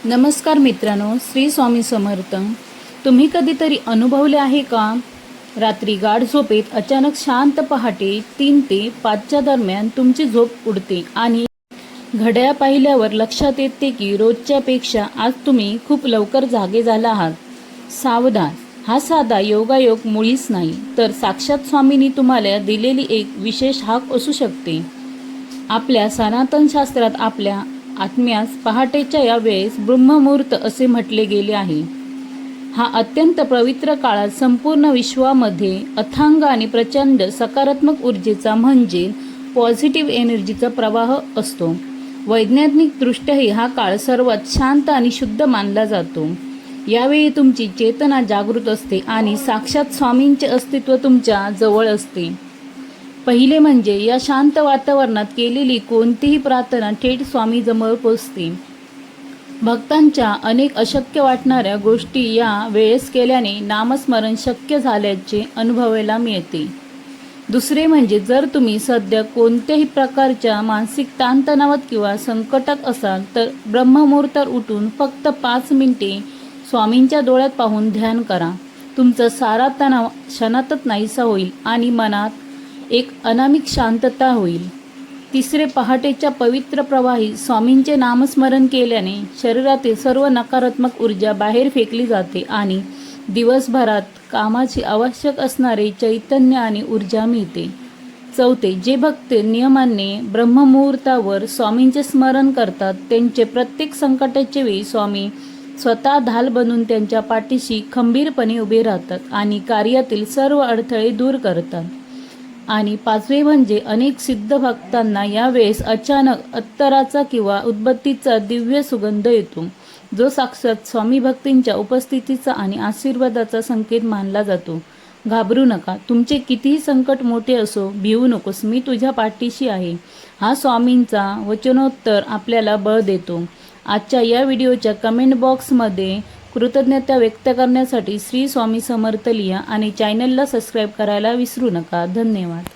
नमस्कार मित्रांनो, श्री स्वामी समर्थ. तुम्ही कधीतरी अनुभवले आहे का? रात्री गाढ झोपेत अचानक शांत पहाटे 3 ते 5च्या दरम्यान तुमची झोप उडते आणि घड्याळ पाहिल्यावर लक्षात येते की रोजच्या पेक्षा आज तुम्ही खूप लवकर जागे झाला आहात. सावधान, हा साधा योगायोग मुळीच नाही, तर साक्षात स्वामींनी तुम्हाला दिलेली एक विशेष हाक असू शकते. आपल्या सनातन शास्त्रात आपल्या आत्म्यास पहाटेच्या या वेळेस ब्रह्ममुहूर्त असे म्हटले गेले आहे. हा अत्यंत पवित्र काळात संपूर्ण विश्वामध्ये अथांग आणि प्रचंड सकारात्मक ऊर्जेचा म्हणजे पॉझिटिव्ह एनर्जीचा प्रवाह असतो. वैज्ञानिकदृष्ट्याही हा काळ सर्वात शांत आणि शुद्ध मानला जातो. यावेळी तुमची चेतना जागृत असते आणि साक्षात स्वामींचे अस्तित्व तुमच्या जवळ असते. पहिले म्हणजे या शांत वातावरणात केलेली कोणतीही प्रार्थना थेट स्वामीजवळ पोचते. भक्तांच्या अनेक अशक्य वाटणाऱ्या गोष्टी या वेळेस केल्याने नामस्मरण शक्य झाल्याचे अनुभवायला मिळते. दुसरे म्हणजे जर तुम्ही सध्या कोणत्याही प्रकारच्या मानसिक ताणतणावात किंवा संकटात असाल तर ब्रह्ममुहूर्तावर उठून फक्त 5 मिनिटे स्वामींच्या डोळ्यात पाहून ध्यान करा. तुमचा सारा तणाव क्षणातच नाहीसा होईल आणि मनात एक अनामिक शांतता होईल. तिसरे, पहाटेच्या पवित्र प्रवाही स्वामींचे नामस्मरण केल्याने शरीरातील सर्व नकारात्मक ऊर्जा बाहेर फेकली जाते आणि दिवसभरात कामाची आवश्यक असणारे चैतन्य आणि ऊर्जा मिळते. चौथे, जे भक्त नियमाने ब्रह्ममुहूर्तावर स्वामींचे स्मरण करतात त्यांचे प्रत्येक संकटाच्या वेळी स्वामी स्वतः ढाल बनून त्यांच्या पाठीशी खंबीरपणे उभे राहतात आणि कार्यातील सर्व अडथळे दूर करतात. आणि 5वे म्हणजे अनेक सिद्ध भक्तांना यावेळेस अचानक अत्तराचा किंवा उदबत्तीचा दिव्य सुगंध येतो, जो साक्षात स्वामी भक्तींच्या उपस्थितीचा आणि आशीर्वादाचा संकेत मानला जातो. घाबरू नका, तुमचे कितीही संकट मोठे असो, भिवू नकोस, मी तुझ्या पाठीशी आहे, हा स्वामींचा वचनोत्तर आपल्याला बळ देतो. आजच्या या व्हिडिओच्या कमेंट बॉक्समध्ये कृतज्ञता व्यक्त करण्यासाठी श्री स्वामी समर्थ लिहा आणि चॅनलला सबस्क्राईब करायला विसरू नका. धन्यवाद.